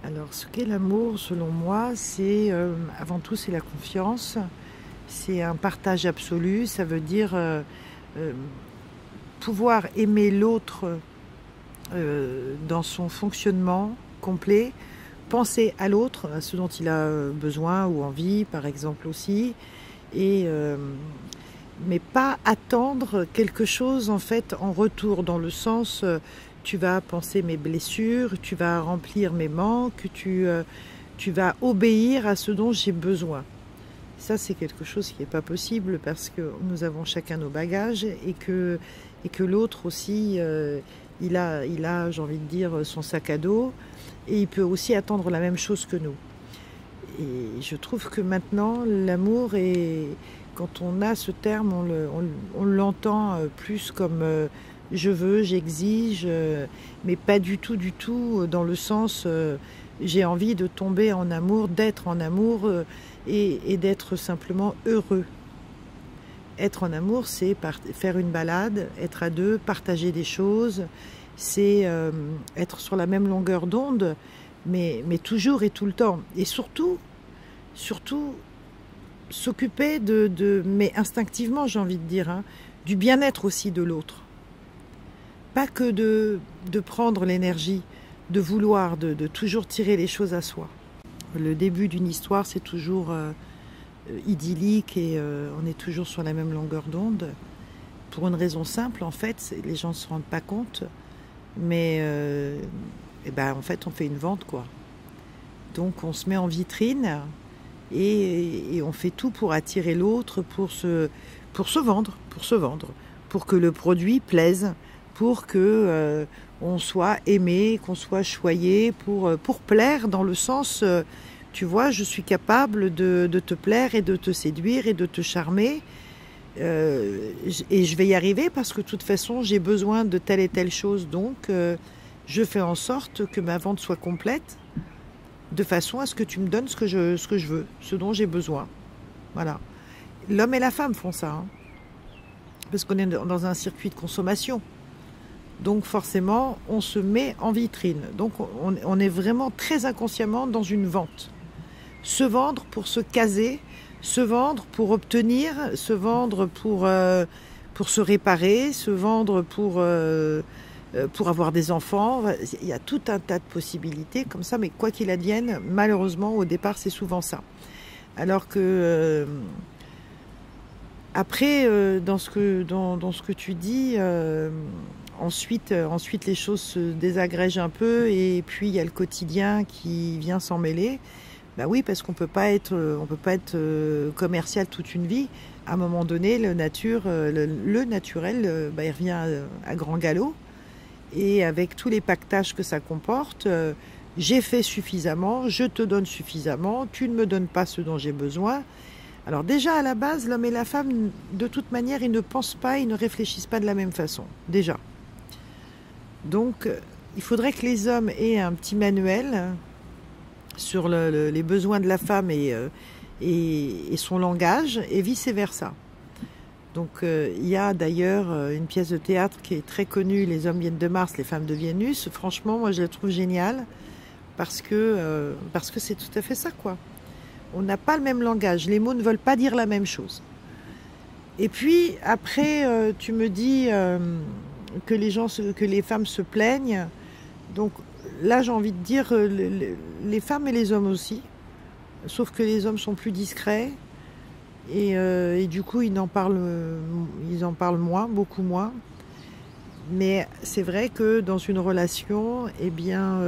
Alors, ce qu'est l'amour, selon moi, c'est avant tout, c'est la confiance. C'est un partage absolu. Ça veut dire euh, pouvoir aimer l'autre dans son fonctionnement complet, penser à l'autre, à ce dont il a besoin ou envie, par exemple aussi, et mais pas attendre quelque chose en fait en retour, dans le sens tu vas penser mes blessures, tu vas remplir mes manques, tu vas obéir à ce dont j'ai besoin. Ça, c'est quelque chose qui n'est pas possible parce que nous avons chacun nos bagages et que l'autre aussi, il a, j'ai envie de dire, son sac à dos et il peut aussi attendre la même chose que nous. Et je trouve que maintenant, l'amour est, quand on a ce terme, on l'entend plus comme je veux, j'exige, mais pas du tout dans le sens j'ai envie de tomber en amour, d'être en amour et d'être simplement heureux. Être en amour, c'est faire une balade, être à deux, partager des choses, c'est être sur la même longueur d'onde, mais toujours et tout le temps. Et surtout s'occuper mais instinctivement, j'ai envie de dire, hein, du bien-être aussi de l'autre. Pas que de prendre l'énergie, de vouloir, de toujours tirer les choses à soi. Le début d'une histoire, c'est toujours idyllique et on est toujours sur la même longueur d'onde. Pour une raison simple, en fait, les gens ne se rendent pas compte, mais en fait, on fait une vente, quoi. Donc, on se met en vitrine et on fait tout pour attirer l'autre, pour se vendre, pour que le produit plaise, pour que on soit aimé, qu'on soit choyé, pour plaire dans le sens, tu vois, je suis capable de te plaire et de te séduire et de te charmer, et je vais y arriver parce que de toute façon j'ai besoin de telle et telle chose, donc je fais en sorte que ma vente soit complète de façon à ce que tu me donnes ce que je veux, ce dont j'ai besoin. Voilà. L'homme et la femme font ça, hein, parce qu'on est dans un circuit de consommation. Donc forcément, on se met en vitrine. Donc on est vraiment très inconsciemment dans une vente. Se vendre pour se caser, se vendre pour obtenir, se vendre pour se réparer, se vendre pour avoir des enfants. Il y a tout un tas de possibilités comme ça, mais quoi qu'il advienne, malheureusement, au départ, c'est souvent ça. Alors que après, dans ce que tu dis, ensuite, les choses se désagrègent un peu et puis il y a le quotidien qui vient s'en mêler. Bah oui, parce qu'on peut pas être commercial toute une vie. À un moment donné, le naturel, il revient à grand galop. Et avec tous les pactages que ça comporte, j'ai fait suffisamment, je te donne suffisamment, tu ne me donnes pas ce dont j'ai besoin. Alors déjà, à la base, l'homme et la femme, de toute manière, ils ne pensent pas, ils ne réfléchissent pas de la même façon, déjà. Donc, il faudrait que les hommes aient un petit manuel sur les besoins de la femme et son langage, et vice-versa. Donc, il y a d'ailleurs une pièce de théâtre qui est très connue, Les hommes viennent de Mars, les femmes de Vénus. Franchement, moi, je la trouve géniale, parce que c'est tout à fait ça, quoi. On n'a pas le même langage, les mots ne veulent pas dire la même chose. Et puis après, tu me dis que les femmes se plaignent. Donc là, j'ai envie de dire les femmes et les hommes aussi, sauf que les hommes sont plus discrets et du coup ils en parlent moins, beaucoup moins. Mais c'est vrai que dans une relation, eh bien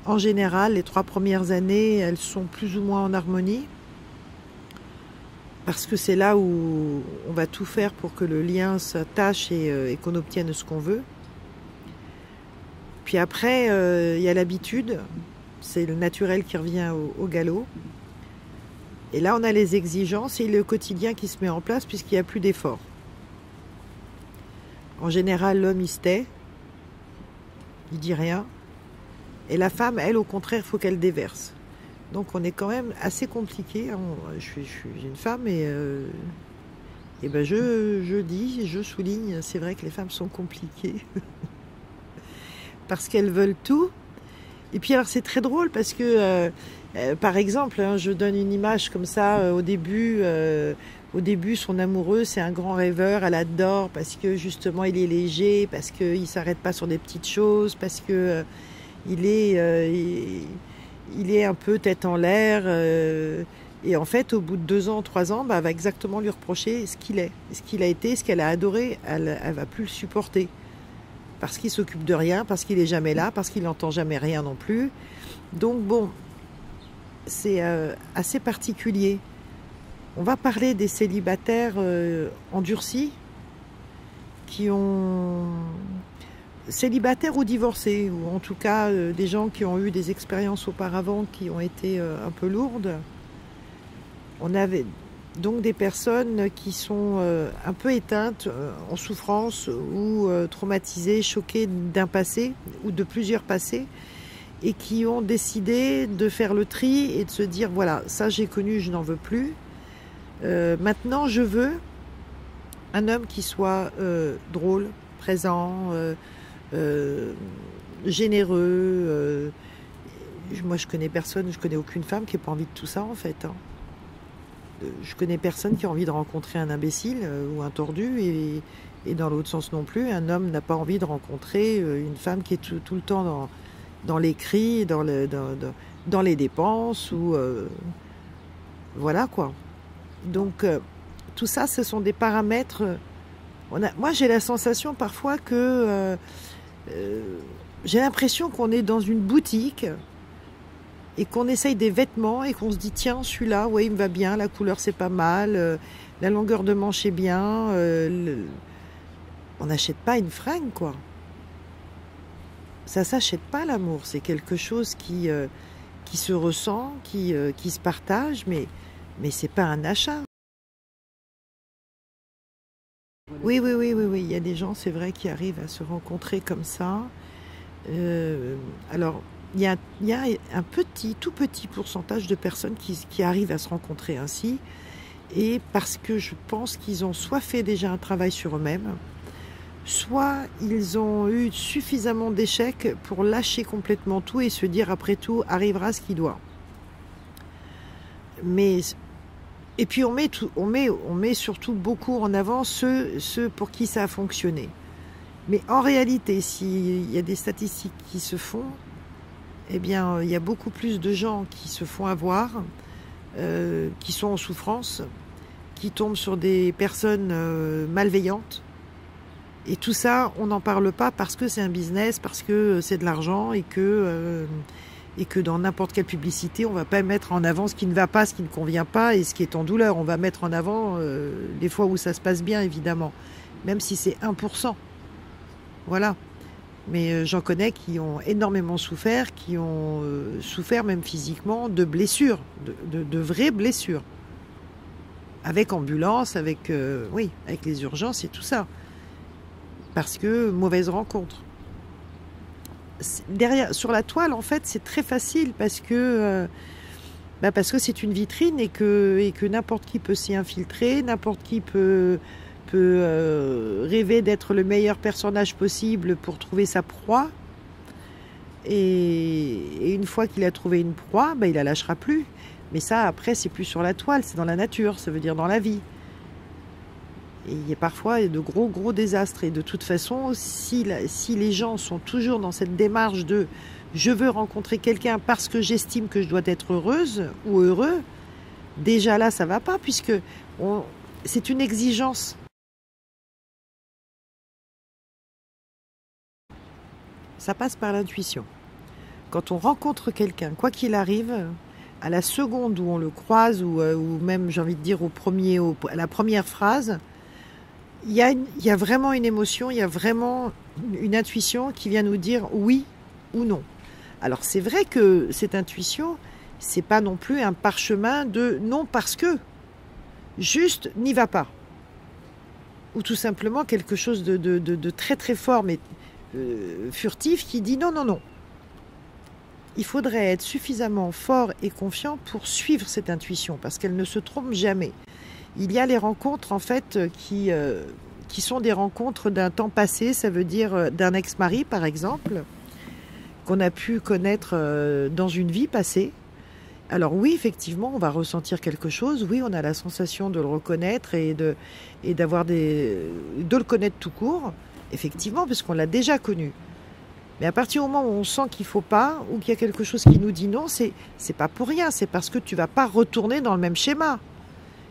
en général, les 3 premières années, elles sont plus ou moins en harmonie. Parce que c'est là où on va tout faire pour que le lien s'attache et qu'on obtienne ce qu'on veut. Puis après, il y a l'habitude. C'est le naturel qui revient au galop. Et là, on a les exigences et le quotidien qui se met en place puisqu'il n'y a plus d'effort. En général, l'homme, il se tait. Il dit rien. Et la femme, elle, au contraire, il faut qu'elle déverse. Donc on est quand même assez compliqué. J'ai une femme et je souligne, c'est vrai que les femmes sont compliquées. Parce qu'elles veulent tout. Et puis alors c'est très drôle parce que, par exemple, hein, je donne une image comme ça au début, son amoureux, c'est un grand rêveur, elle adore parce que justement il est léger, parce qu'il ne s'arrête pas sur des petites choses, parce que il est, euh, il, il est un peu tête en l'air. Et en fait, au bout de 2 ans, 3 ans, bah, elle va exactement lui reprocher ce qu'il est, ce qu'il a été, ce qu'elle a adoré. Elle va plus le supporter parce qu'il s'occupe de rien, parce qu'il est jamais là, parce qu'il n'entend jamais rien non plus. Donc bon, c'est assez particulier. On va parler des célibataires endurcis qui ont célibataires ou divorcés, ou en tout cas des gens qui ont eu des expériences auparavant qui ont été un peu lourdes. On avait donc des personnes qui sont un peu éteintes, en souffrance ou traumatisées, choquées d'un passé ou de plusieurs passés, et qui ont décidé de faire le tri et de se dire voilà, ça j'ai connu, je n'en veux plus. Maintenant, je veux un homme qui soit drôle, présent, généreux. Moi, je connais personne, je connais aucune femme qui n'ait pas envie de tout ça, en fait. Hein. Je connais personne qui a envie de rencontrer un imbécile ou un tordu, et dans l'autre sens non plus. Un homme n'a pas envie de rencontrer une femme qui est tout le temps dans les cris, dans les dépenses, ou voilà quoi. Donc tout ça, ce sont des paramètres. Moi, j'ai la sensation parfois que j'ai l'impression qu'on est dans une boutique et qu'on essaye des vêtements et qu'on se dit tiens, celui-là, ouais, il me va bien, la couleur c'est pas mal, la longueur de manche est bien. On n'achète pas une fringue, quoi. Ça s'achète pas, l'amour. C'est quelque chose qui se ressent, qui se partage, mais c'est pas un achat. Oui, oui, oui, oui, oui. Il y a des gens, c'est vrai, qui arrivent à se rencontrer comme ça. Alors, il y a un tout petit pourcentage de personnes qui arrivent à se rencontrer ainsi, et parce que je pense qu'ils ont soit fait déjà un travail sur eux-mêmes, soit ils ont eu suffisamment d'échecs pour lâcher complètement tout et se dire après tout arrivera ce qui doit. Et puis on met surtout beaucoup en avant ceux pour qui ça a fonctionné. Mais en réalité, s'il y a des statistiques qui se font, eh bien, il y a beaucoup plus de gens qui se font avoir, qui sont en souffrance, qui tombent sur des personnes malveillantes. Et tout ça, on n'en parle pas parce que c'est un business, parce que c'est de l'argent, et que dans n'importe quelle publicité, on ne va pas mettre en avant ce qui ne va pas, ce qui ne convient pas et ce qui est en douleur. On va mettre en avant les fois où ça se passe bien, évidemment, même si c'est 1%. Voilà. Mais j'en connais qui ont énormément souffert, qui ont souffert même physiquement de blessures, de vraies blessures. Avec ambulance, avec les urgences et tout ça. Parce que mauvaise rencontre. Derrière, sur la toile, en fait, c'est très facile parce que c'est une vitrine et que n'importe qui peut s'y infiltrer, n'importe qui peut rêver d'être le meilleur personnage possible pour trouver sa proie. Et une fois qu'il a trouvé une proie, il la lâchera plus. Mais ça, après, c'est plus sur la toile, c'est dans la nature, ça veut dire dans la vie. Et il y a parfois de gros désastres. Et de toute façon, si les gens sont toujours dans cette démarche de « je veux rencontrer quelqu'un parce que j'estime que je dois être heureuse ou heureux », déjà là, ça ne va pas, puisque c'est une exigence. Ça passe par l'intuition. Quand on rencontre quelqu'un, quoi qu'il arrive, à la seconde où on le croise, ou même, j'ai envie de dire, à la première phrase, il y a vraiment une émotion, il y a vraiment une intuition qui vient nous dire oui ou non. Alors c'est vrai que cette intuition, c'est pas non plus un parchemin de non parce que, juste n'y va pas. Ou tout simplement quelque chose de très très fort, mais furtif, qui dit non, non, non. Il faudrait être suffisamment fort et confiant pour suivre cette intuition, parce qu'elle ne se trompe jamais. Il y a les rencontres, en fait, qui sont des rencontres d'un temps passé, ça veut dire d'un ex-mari, par exemple, qu'on a pu connaître dans une vie passée. Alors oui, effectivement, on va ressentir quelque chose. Oui, on a la sensation de le reconnaître et de le connaître tout court. Effectivement, parce qu'on l'a déjà connu. Mais à partir du moment où on sent qu'il ne faut pas, ou qu'il y a quelque chose qui nous dit non, c'est pas pour rien. C'est parce que tu ne vas pas retourner dans le même schéma.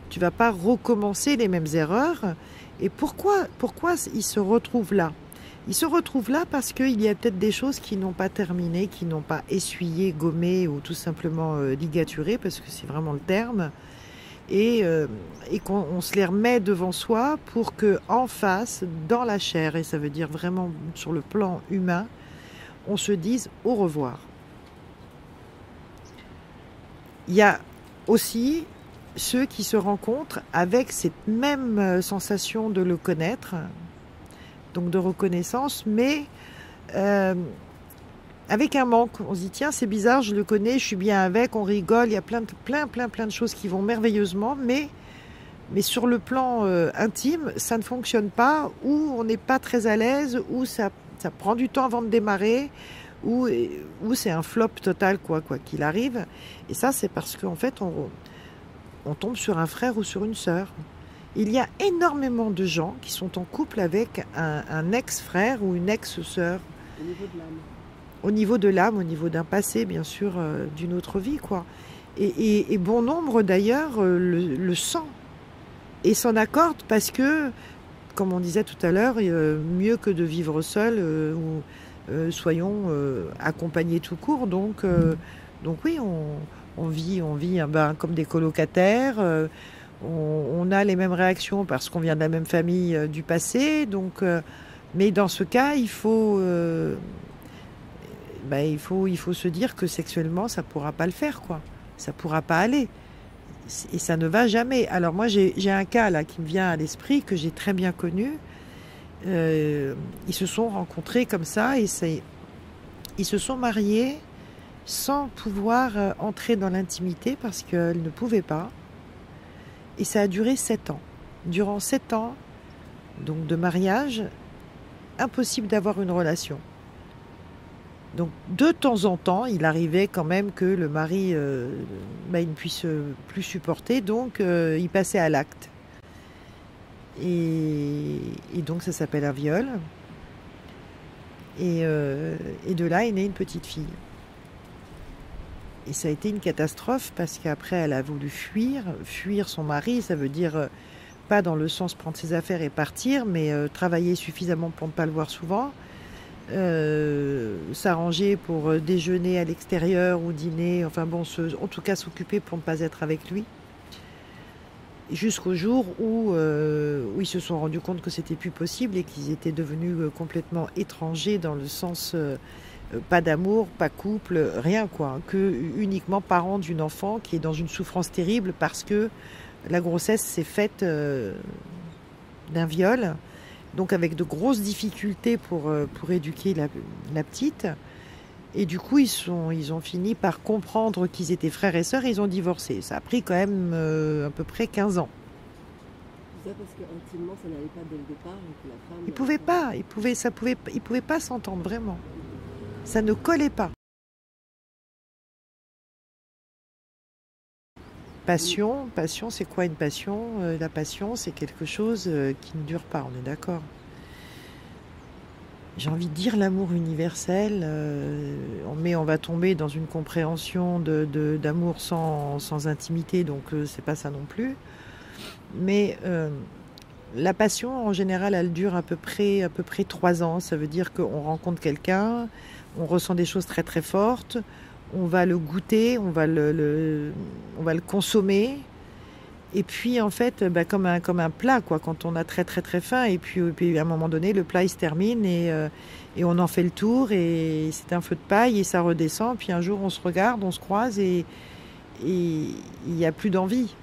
Tu ne vas pas recommencer les mêmes erreurs. Et pourquoi il se retrouve là? Il se retrouve là parce qu'il y a peut-être des choses qui n'ont pas terminé, qui n'ont pas essuyé, gommé ou tout simplement ligaturé, parce que c'est vraiment le terme, et qu'on se les remet devant soi pour que en face, dans la chair, et ça veut dire vraiment sur le plan humain, on se dise au revoir. Il y a aussi ceux qui se rencontrent avec cette même sensation de le connaître, donc de reconnaissance, mais avec un manque. On se dit tiens, c'est bizarre, je le connais, je suis bien avec, on rigole, il y a plein de choses qui vont merveilleusement, mais sur le plan intime, ça ne fonctionne pas, ou on n'est pas très à l'aise, ou ça prend du temps avant de démarrer, ou c'est un flop total, quoi qu'il arrive. Et ça, c'est parce qu'en fait, on tombe sur un frère ou sur une sœur. Il y a énormément de gens qui sont en couple avec un ex-frère ou une ex-sœur. Au niveau de l'âme. Au niveau de l'âme, au niveau d'un passé, bien sûr, d'une autre vie, quoi. Et bon nombre, d'ailleurs, le sent et s'en accorde parce que, comme on disait tout à l'heure, mieux que de vivre seul, soyons accompagnés tout court. Donc oui, on vit comme des colocataires. On a les mêmes réactions parce qu'on vient de la même famille du passé. Donc, mais dans ce cas, il faut se dire que sexuellement, ça ne pourra pas le faire, quoi. Ça ne pourra pas aller. Et ça ne va jamais. Alors moi, j'ai un cas là qui me vient à l'esprit, que j'ai très bien connu. Ils se sont rencontrés comme ça et ils se sont mariés sans pouvoir entrer dans l'intimité parce qu'ils ne pouvaient pas. Et ça a duré 7 ans. Durant 7 ans, donc de mariage, impossible d'avoir une relation. Donc de temps en temps, il arrivait quand même que le mari il ne puisse plus supporter, donc il passait à l'acte. Et donc ça s'appelle un viol. Et de là est née une petite fille. Et ça a été une catastrophe parce qu'après elle a voulu fuir son mari, ça veut dire pas dans le sens prendre ses affaires et partir, mais travailler suffisamment pour ne pas le voir souvent, s'arranger pour déjeuner à l'extérieur ou dîner, enfin bon, en tout cas s'occuper pour ne pas être avec lui, jusqu'au jour où ils se sont rendus compte que c'était plus possible et qu'ils étaient devenus complètement étrangers dans le sens pas d'amour, pas couple, rien quoi, que uniquement parents d'une enfant qui est dans une souffrance terrible parce que la grossesse s'est faite d'un viol, donc avec de grosses difficultés pour éduquer la petite. Et du coup, ils ont fini par comprendre qu'ils étaient frères et sœurs et ils ont divorcé. Ça a pris quand même à peu près 15 ans. Tout ça parce qu'intimement, ça n'allait pas dès le départ et que la femme... Ils pouvaient pas s'entendre vraiment. Ça ne collait pas. Passion, c'est quoi une passion? La passion, c'est quelque chose qui ne dure pas, on est d'accord. J'ai envie de dire l'amour universel, mais on va tomber dans une compréhension d'amour sans intimité, donc c'est pas ça non plus. Mais la passion, en général, elle dure à peu près 3 ans. Ça veut dire qu'on rencontre quelqu'un, on ressent des choses très très fortes, on va le goûter, on va le consommer. Et puis en fait, comme un plat, quoi, quand on a très très très faim, et puis à un moment donné, le plat il se termine et on en fait le tour et c'est un feu de paille et ça redescend. Puis un jour on se regarde, on se croise et il n'y a plus d'envie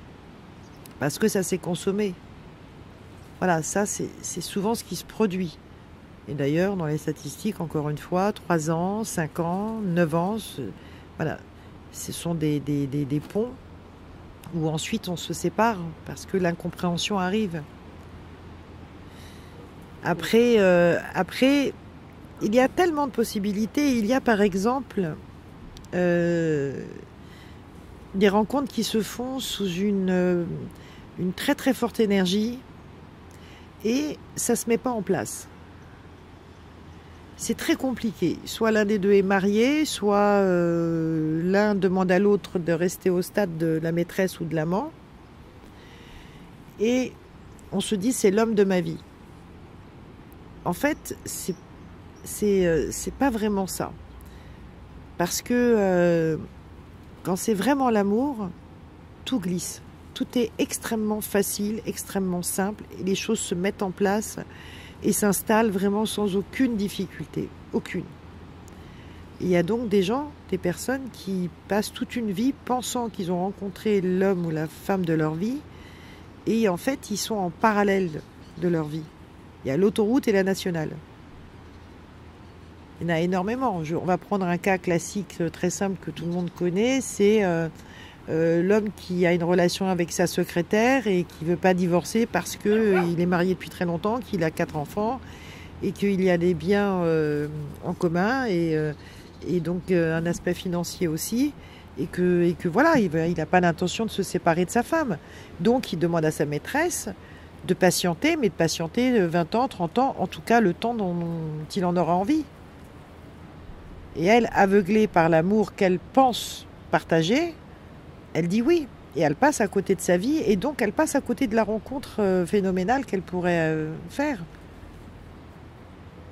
parce que ça s'est consommé. Voilà, ça c'est souvent ce qui se produit. Et d'ailleurs, dans les statistiques, encore une fois, 3 ans, 5 ans, 9 ans, voilà, ce sont des ponts où ensuite on se sépare parce que l'incompréhension arrive. Après, il y a tellement de possibilités. Il y a par exemple des rencontres qui se font sous une très très forte énergie et ça se met pas en place. C'est très compliqué. Soit l'un des deux est marié, soit l'un demande à l'autre de rester au stade de la maîtresse ou de l'amant. Et on se dit c'est l'homme de ma vie. En fait, c'est pas vraiment ça. Parce que quand c'est vraiment l'amour, tout glisse. Tout est extrêmement facile, extrêmement simple, et les choses se mettent en place et s'installent vraiment sans aucune difficulté. Aucune. Il y a donc des gens, des personnes qui passent toute une vie pensant qu'ils ont rencontré l'homme ou la femme de leur vie, et en fait, ils sont en parallèle de leur vie. Il y a l'autoroute et la nationale. Il y en a énormément. On va prendre un cas classique très simple que tout le monde connaît, c'est l'homme qui a une relation avec sa secrétaire et qui ne veut pas divorcer parce qu'il est marié depuis très longtemps, qu'il a 4 enfants et qu'il y a des biens en commun et donc un aspect financier aussi. Et que voilà, il n'a pas l'intention de se séparer de sa femme. Donc il demande à sa maîtresse de patienter, mais de patienter 20 ans, 30 ans, en tout cas le temps dont il en aura envie. Et elle, aveuglée par l'amour qu'elle pense partager, elle dit oui. Et elle passe à côté de sa vie, et donc elle passe à côté de la rencontre phénoménale qu'elle pourrait faire.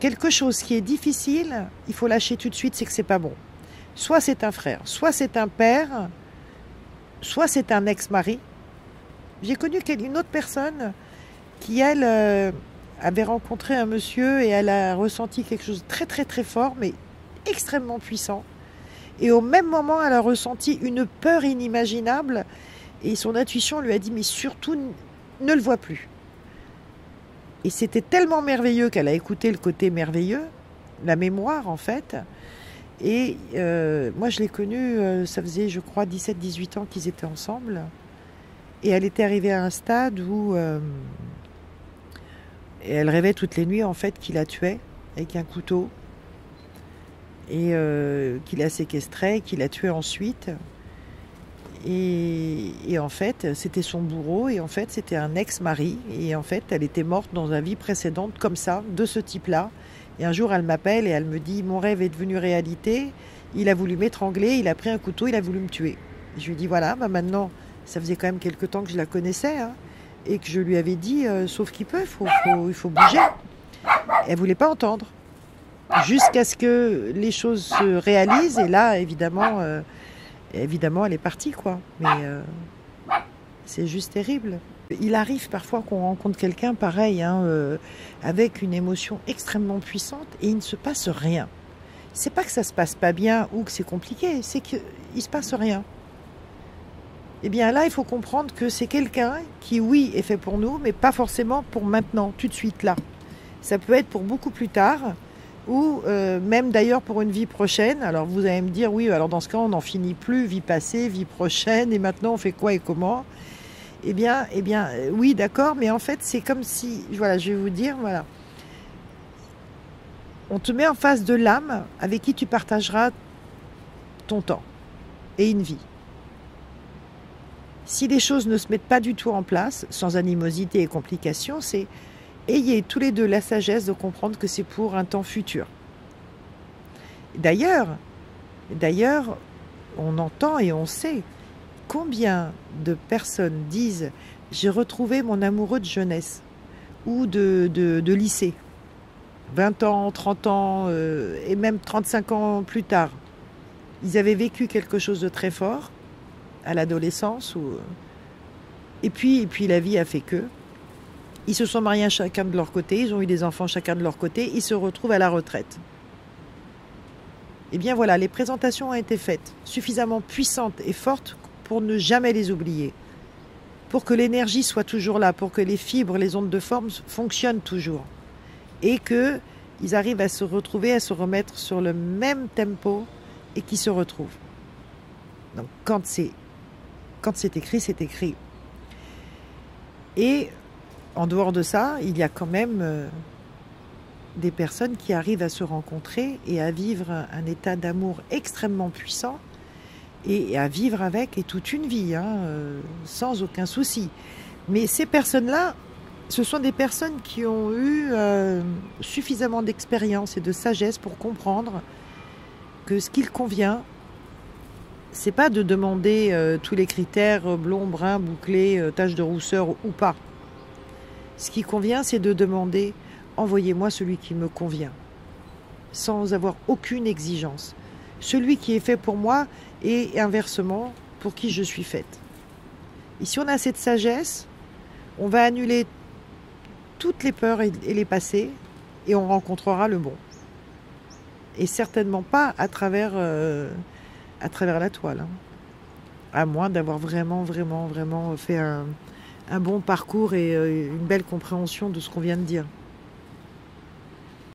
Quelque chose qui est difficile, il faut lâcher tout de suite, c'est que c'est pas bon. Soit c'est un frère, soit c'est un père, soit c'est un ex-mari. J'ai connu une autre personne qui, elle, avait rencontré un monsieur et elle a ressenti quelque chose de très très très fort, mais extrêmement puissant. Et au même moment, elle a ressenti une peur inimaginable et son intuition lui a dit « mais surtout, ne le vois plus ». Et c'était tellement merveilleux qu'elle a écouté le côté merveilleux, la mémoire en fait. Et moi, je l'ai connue, ça faisait, je crois, 17-18 ans qu'ils étaient ensemble. Et elle était arrivée à un stade où elle rêvait toutes les nuits, en fait, qu'il la tuait avec un couteau. Et qu'il la séquestrait, qu'il la tuait ensuite. Et en fait, c'était son bourreau. Et en fait, c'était un ex-mari. Et en fait, elle était morte dans une vie précédente, comme ça, de ce type-là. Et un jour, elle m'appelle et elle me dit « Mon rêve est devenu réalité. Il a voulu m'étrangler, il a pris un couteau, il a voulu me tuer. » Je lui dis « Voilà, bah maintenant, ça faisait quand même quelque temps que je la connaissais. Hein, et que je lui avais dit « Sauf qu'il peut, il faut bouger. » Elle ne voulait pas entendre. Jusqu'à ce que les choses se réalisent. Et là, évidemment, elle est partie, quoi. Mais c'est juste terrible. Il arrive parfois qu'on rencontre quelqu'un pareil, avec une émotion extrêmement puissante et il ne se passe rien. C'est pas que ça se passe pas bien ou que c'est compliqué, c'est qu'il se passe rien. Eh bien là, il faut comprendre que c'est quelqu'un qui, oui, est fait pour nous, mais pas forcément pour maintenant, tout de suite là. Ça peut être pour beaucoup plus tard ou même d'ailleurs pour une vie prochaine. Alors vous allez me dire, oui, alors dans ce cas, on n'en finit plus, vie passée, vie prochaine, et maintenant on fait quoi et comment ? Eh bien, oui, d'accord, mais en fait, c'est comme si, voilà, je vais vous dire, voilà, on te met en face de l'âme avec qui tu partageras ton temps et une vie. Si les choses ne se mettent pas du tout en place, sans animosité et complications, c'est ayez tous les deux la sagesse de comprendre que c'est pour un temps futur. D'ailleurs, on entend et on sait combien de personnes disent « j'ai retrouvé mon amoureux de jeunesse » ou de lycée, 20 ans, 30 ans et même 35 ans plus tard. Ils avaient vécu quelque chose de très fort à l'adolescence. Et puis la vie a fait que. Ils se sont mariés chacun de leur côté, ils ont eu des enfants chacun de leur côté, ils se retrouvent à la retraite. Eh bien voilà, les présentations ont été faites, suffisamment puissantes et fortes pour ne jamais les oublier, pour que l'énergie soit toujours là, pour que les fibres, les ondes de forme fonctionnent toujours, et qu'ils arrivent à se retrouver, à se remettre sur le même tempo, et qu'ils se retrouvent. Donc quand c'est écrit, c'est écrit. Et en dehors de ça, il y a quand même des personnes qui arrivent à se rencontrer et à vivre un état d'amour extrêmement puissant et à vivre avec et toute une vie, sans aucun souci. Mais ces personnes-là, ce sont des personnes qui ont eu suffisamment d'expérience et de sagesse pour comprendre que ce qu'il convient, c'est pas de demander tous les critères blond, brun, bouclé, tache de rousseur ou pas. Ce qui convient, c'est de demander « envoyez-moi celui qui me convient », sans avoir aucune exigence. Celui qui est fait pour moi et inversement pour qui je suis faite. Et si on a cette sagesse, on va annuler toutes les peurs et les passés et on rencontrera le bon. Et certainement pas à travers la toile. À moins d'avoir vraiment fait un bon parcours et une belle compréhension de ce qu'on vient de dire.